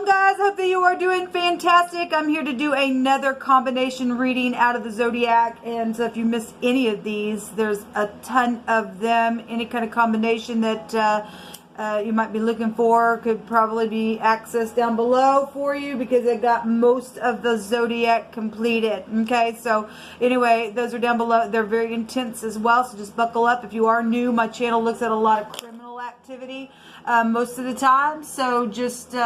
guys, hope that you are doing fantastic. I'm here to do another combination reading out of the Zodiac, and so if you missed any of these, there's a ton of them. Any kind of combination that you might be looking for could probably be accessed down below for you, because I got most of the Zodiac completed. Okay, so anyway, those are down below. They're very intense as well, so just buckle up. If you are new, my channel looks at a lot of criminal activity most of the time, so just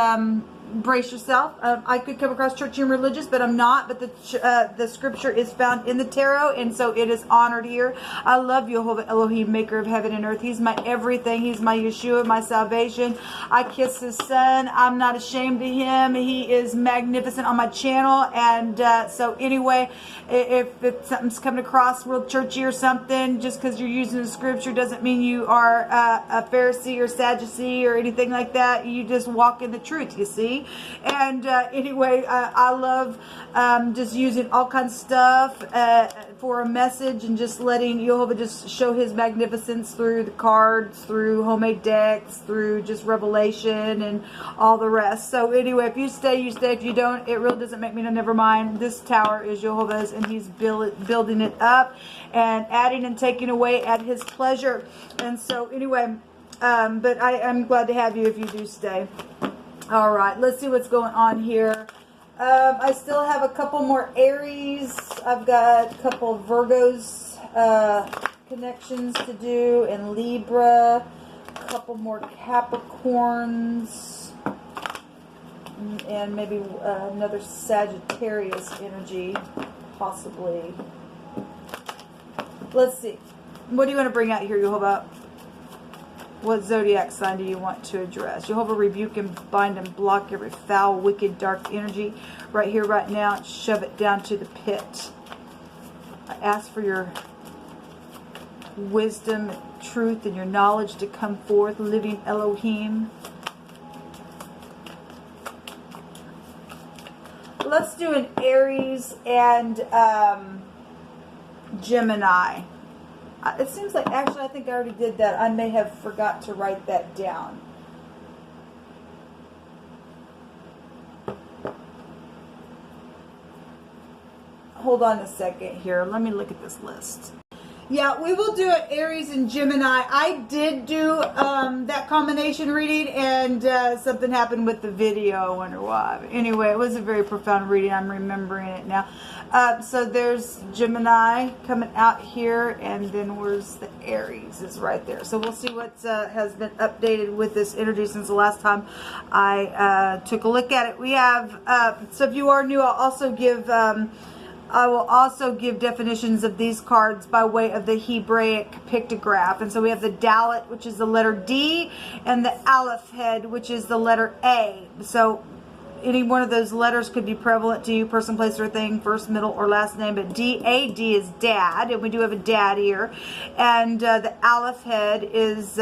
brace yourself. I could come across churchy and religious, but I'm not. But the scripture is found in the tarot, and so it is honored here. I love Jehovah Elohim, maker of heaven and earth. He's my everything. He's my Yeshua, my salvation. I kiss his son. I'm not ashamed of him. He is magnificent on my channel. And so anyway, if something's coming across real churchy or something, just because you're using the scripture doesn't mean you are a Pharisee or Sadducee or anything like that. You just walk in the truth, you see. And anyway, I love just using all kinds of stuff for a message, and just letting Jehovah just show his magnificence through the cards, through homemade decks, through just revelation and all the rest. So anyway, if you stay, you stay. If you don't, it really doesn't make me no never mind. This tower is Jehovah's, and he's building it up and adding and taking away at his pleasure. And so anyway, but I'm glad to have you if you do stay. All right, let's see what's going on here. I still have a couple more Aries. I've got a couple of Virgos connections to do, and Libra. A couple more Capricorns, and maybe another Sagittarius energy, possibly. Let's see. What do you want to bring out here, Jehovah? What zodiac sign do you want to address? Jehovah, rebuke and bind and block every foul, wicked, dark energy right here, right now, and shove it down to the pit. I ask for your wisdom, truth, and your knowledge to come forth, living Elohim. Let's do an Aries and Gemini. It seems like, actually, I think I already did that. I may have forgot to write that down. Hold on a second here. Let me look at this list. Yeah, we will do an Aries and Gemini. I did do that combination reading, and something happened with the video. I wonder why. But anyway, it was a very profound reading. I'm remembering it now. So there's Gemini coming out here, and then where's the Aries is right there. So we'll see what has been updated with this energy since the last time I took a look at it. We have, so if you are new, I will also give definitions of these cards by way of the Hebraic pictograph. And so we have the Dalet, which is the letter D, and the Aleph head, which is the letter A. So any one of those letters could be prevalent to you, person, place, or thing, first, middle, or last name. But D-A-D is dad, and we do have a dad here. And the Aleph head is,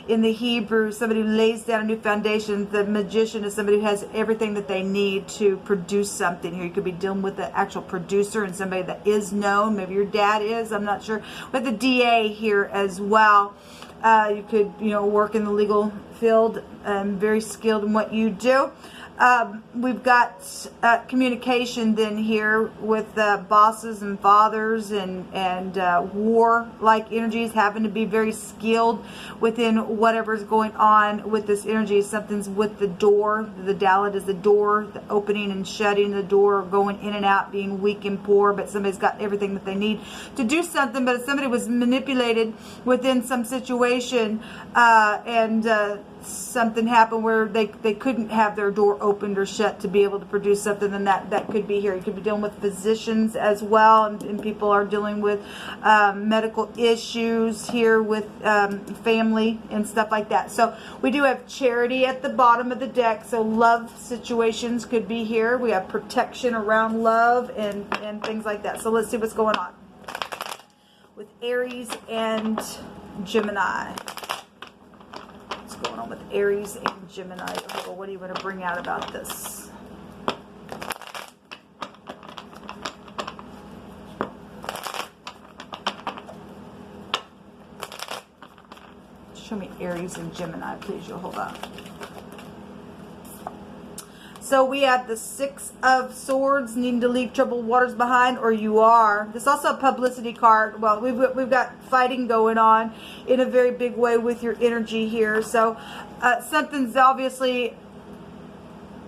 in the Hebrew, somebody who lays down a new foundation. The magician is somebody who has everything that they need to produce something here. You could be dealing with the actual producer and somebody that is known. Maybe your dad is, I'm not sure. With the DA here as well. You could, work in the legal field, very skilled in what you do. We've got communication then here with bosses and fathers and war-like energies, having to be very skilled within whatever's going on with this energy. Something's with the door. The Dalet is the door, the opening and shutting the door, going in and out, being weak and poor, but somebody's got everything that they need to do something. But if somebody was manipulated within some situation and something happened where they couldn't have their door opened or shut to be able to produce something, then that could be here. You could be dealing with physicians as well, and people are dealing with medical issues here with family and stuff like that. So we do have charity at the bottom of the deck, so love situations could be here. We have protection around love and things like that. So let's see what's going on with Aries and Gemini. Going on with Aries and Gemini. What do you want to bring out about this? Show me Aries and Gemini, please. You'll hold on. So we have the 6 of Swords, needing to leave troubled waters behind, or you are. This is also a publicity card. Well, we've got fighting going on in a very big way with your energy here. So something's obviously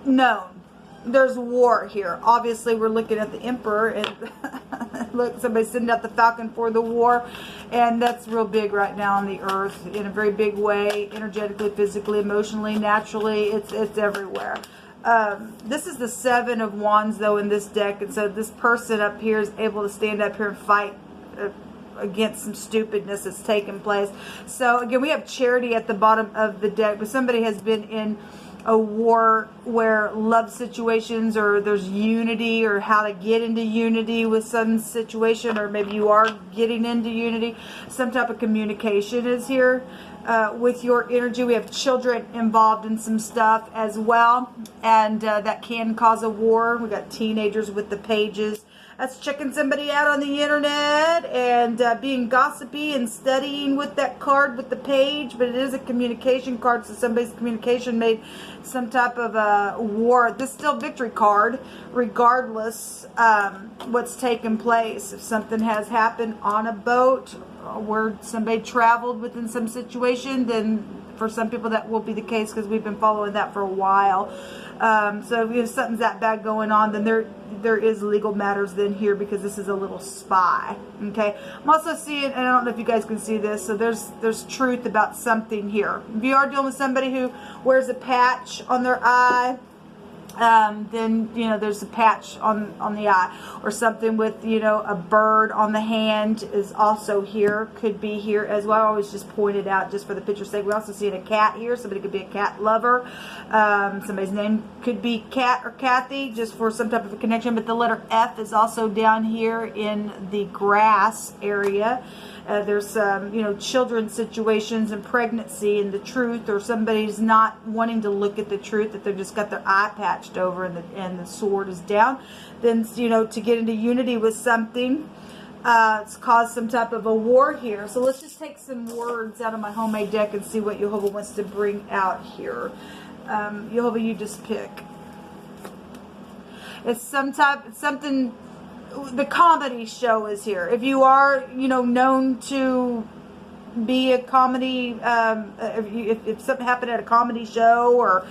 known. There's war here. Obviously, we're looking at the Emperor, and look, somebody's sending out the Falcon for the war, and that's real big right now on the earth in a very big way, energetically, physically, emotionally, naturally. It's everywhere. This is the 7 of Wands, though, in this deck, and so this person up here is able to stand up here and fight against some stupidness that's taken place. So again, we have Charity at the bottom of the deck, but somebody has been in a war where love situations, or there's unity, or how to get into unity with some situation, or maybe you are getting into unity. Some type of communication is here with your energy. We have children involved in some stuff as well, and that can cause a war. We got teenagers with the Pages. That's checking somebody out on the internet and being gossipy and studying with that card with the Page. But it is a communication card, so somebody's communication made some type of a war. This is still victory card, regardless what's taken place. If something has happened on a boat where somebody traveled within some situation, then for some people that will be the case, because we've been following that for a while. So if something's that bad going on, then there is legal matters then here, because this is a little spy. Okay, I'm also seeing, and I don't know if you guys can see this, so there's truth about something here. If you are dealing with somebody who wears a patch on their eye, then there's a patch on the eye, or something with a bird on the hand is also here, could be here as well. I always just point it out just for the picture's sake. We also see a cat here. Somebody could be a cat lover. Somebody's name could be Cat or Kathy, just for some type of a connection. But the letter F is also down here in the grass area. There's children's situations and pregnancy and the truth, or somebody's not wanting to look at the truth, that they've just got their eye patched over and the sword is down. Then to get into unity with something, it's caused some type of a war here. So let's just take some words out of my homemade deck and see what Jehovah wants to bring out here. Jehovah, you just pick. It's something. The comedy show is here. If you are, known to be a comedy, if something happened at a comedy show, or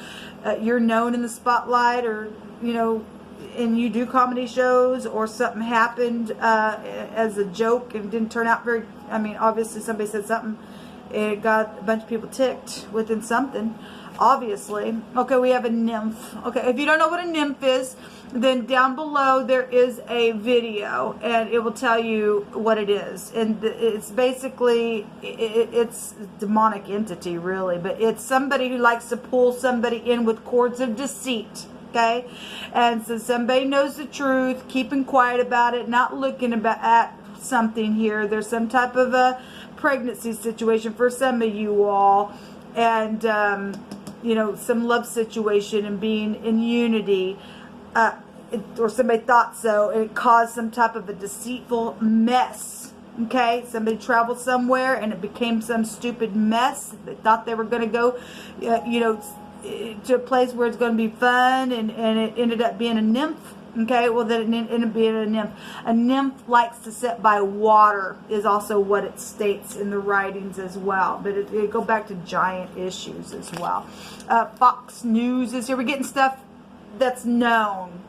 you're known in the spotlight, or, and you do comedy shows, or something happened as a joke and didn't turn out very, obviously somebody said something, it got a bunch of people ticked within something. Obviously. Okay, we have a nymph. Okay, if you don't know what a nymph is, then down below there is a video, and it will tell you what it is. And it's basically, it's a demonic entity, really, but it's somebody who likes to pull somebody in with cords of deceit. Okay, and so somebody knows the truth, keeping quiet about it, not looking at something here. There's some type of a pregnancy situation for some of you all, and some love situation and being in unity, or somebody thought so, and it caused some type of a deceitful mess. Okay, somebody traveled somewhere and it became some stupid mess. They thought they were going to go, to a place where it's going to be fun, and it ended up being a nymph. Okay, well then it ended up being a nymph. A nymph likes to sit by water is also what it states in the writings as well. But it go back to giant issues as well. Fox News is here. We're getting stuff that's known.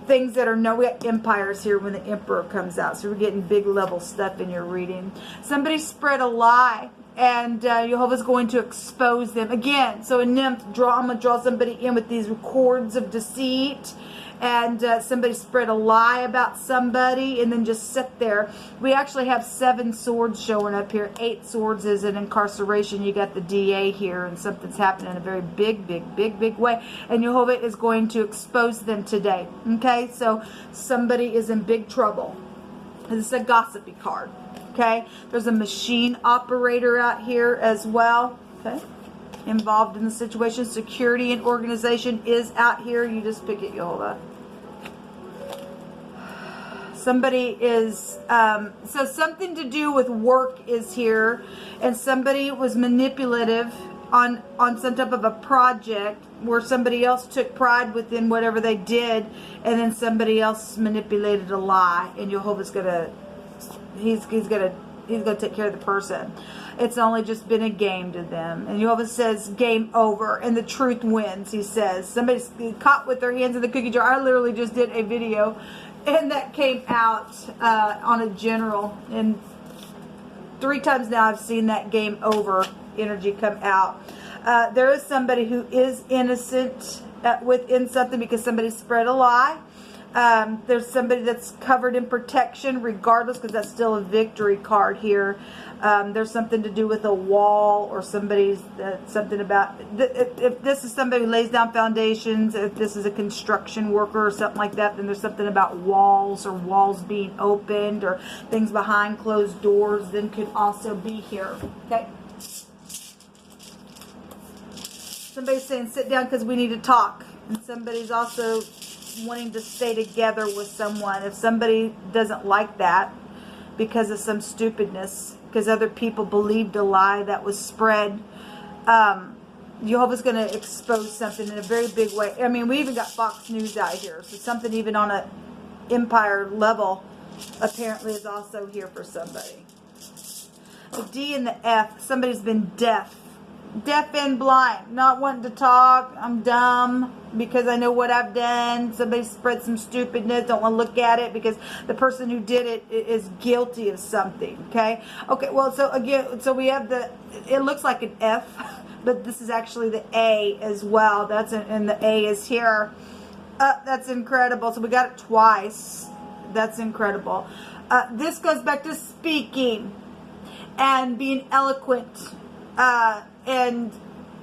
Things that are known. We got empires here when the Emperor comes out. So we're getting big level stuff in your reading. Somebody spread a lie, and Jehovah's going to expose them. Again, so a nymph, I'm going to draw somebody in with these cords of deceit. And somebody spread a lie about somebody and then just sit there. We actually have 7 swords showing up here. 8 swords is an incarceration. You got the DA here, and something's happening in a very big way. And Jehovah is going to expose them today. Okay, so somebody is in big trouble. This is a gossipy card. Okay, there's a machine operator out here as well. Okay, involved in the situation. Security and organization is out here. You just pick it, Jehovah. Somebody is, so something to do with work is here, and somebody was manipulative on some type of a project where somebody else took pride within whatever they did, and then somebody else manipulated a lie, and Jehovah's gonna, he's gonna take care of the person. It's only just been a game to them. And Jehovah says, game over, and the truth wins, he says. Somebody's caught with their hands in the cookie jar. I literally just did a video, and that came out on a general, and 3 times now I've seen that game over energy come out. There is somebody who is innocent within something because somebody spread a lie. There's somebody that's covered in protection regardless, because that's still a victory card here. There's something to do with a wall, or somebody's something about, if this is somebody who lays down foundations, if this is a construction worker or something like that, then there's something about walls, or walls being opened, or things behind closed doors then could also be here. Okay. Somebody's saying sit down because we need to talk, and somebody's also wanting to stay together with someone. If somebody doesn't like that because of some stupidness, because other people believed a lie that was spread, Jehovah's going to expose something in a very big way. I mean, we even got Fox News out here, so something even on an empire level apparently is also here for somebody. The D and the F, somebody's been deaf and blind, not wanting to talk. I'm dumb because I know what I've done. Somebody spread some stupidness, don't want to look at it because the person who did it is guilty of something. Okay, well, so again, so we have it looks like an F, but this is actually the A as well. And the A is here. That's incredible. So we got it twice. That's incredible. This goes back to speaking and being eloquent, and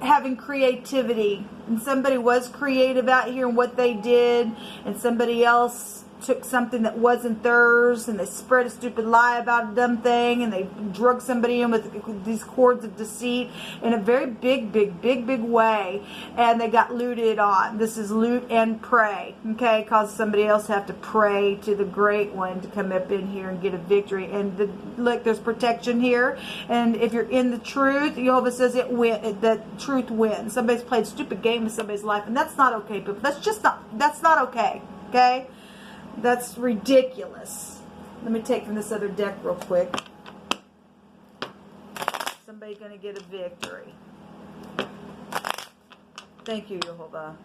having creativity. And somebody was creative out here in what they did, and somebody else took something that wasn't theirs, and they spread a stupid lie about a dumb thing, and they drug somebody in with these cords of deceit in a very big way, and they got looted on. This is loot and pray, okay? Cause somebody else have to pray to the great one to come up in here and get a victory. And look, there's protection here, and if you're in the truth, Jehovah says the truth wins. Somebody's played a stupid game with somebody's life, and that's not okay, people. That's not okay, okay? That's ridiculous. Let me take from this other deck real quick. Somebody's going to get a victory. Thank you, Jehovah.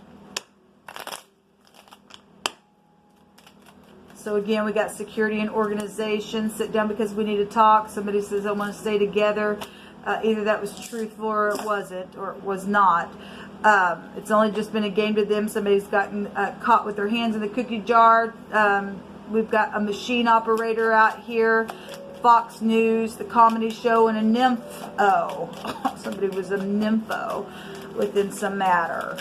So again, we got security and organization. Sit down because we need to talk. Somebody says, I want to stay together. Either that was truthful or it wasn't, or it was not. It's only just been a game to them. Somebody's gotten caught with their hands in the cookie jar. We've got a machine operator out here, Fox News, the comedy show, and a nympho. Somebody was a nympho within some matter,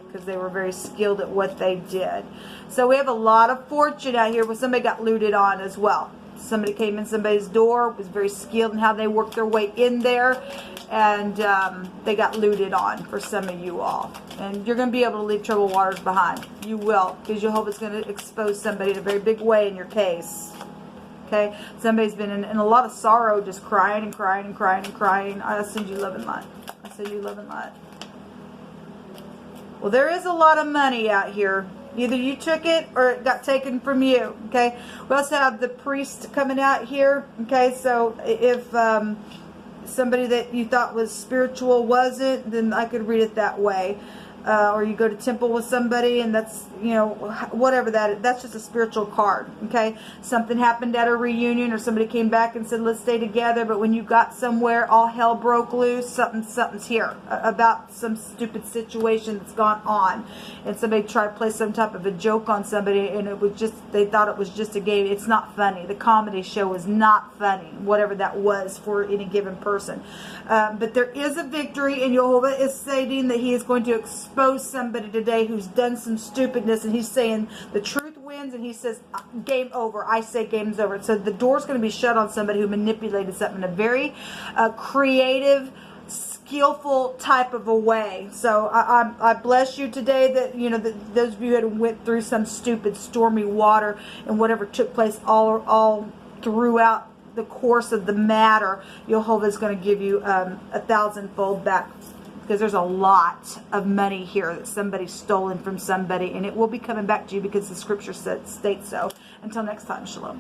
because they were very skilled at what they did. So we have a lot of fortune out here where somebody got looted on as well. Somebody came in somebody's door, was very skilled in how they worked their way in there, and they got looted on for some of you all. And you're going to be able to leave troubled waters behind. You will, because Jehovah's going to expose somebody in a very big way in your case. Okay? Somebody's been in a lot of sorrow, just crying and crying and crying and crying. I send you love and light. I send you love and light. Well, there is a lot of money out here. Either you took it or it got taken from you. Okay? We also have the priest coming out here. Okay? So if somebody that you thought was spiritual wasn't, then I could read it that way. Or you go to temple with somebody, and that's, you know, whatever that is, that's just a spiritual card. Okay, something happened at a reunion, or somebody came back and said let's stay together, but when you got somewhere, all hell broke loose. Something's here about some stupid situation that's gone on, and somebody tried to play some type of a joke on somebody, and it was just, they thought it was just a game. It's not funny. The comedy show is not funny, whatever that was for any given person. But there is a victory, and Jehovah is stating that he is going to expose somebody today who's done some stupidness, and he's saying the truth wins, and he says game over. I say game's over. So the door's going to be shut on somebody who manipulated something in a very creative, skillful type of a way. So I bless you today that, you know, that those of you that went through some stupid stormy water and whatever took place all throughout the course of the matter, Jehovah is going to give you 1,000-fold back because there's a lot of money here that somebody's stolen from somebody, and it will be coming back to you because the scripture states so. Until next time, shalom.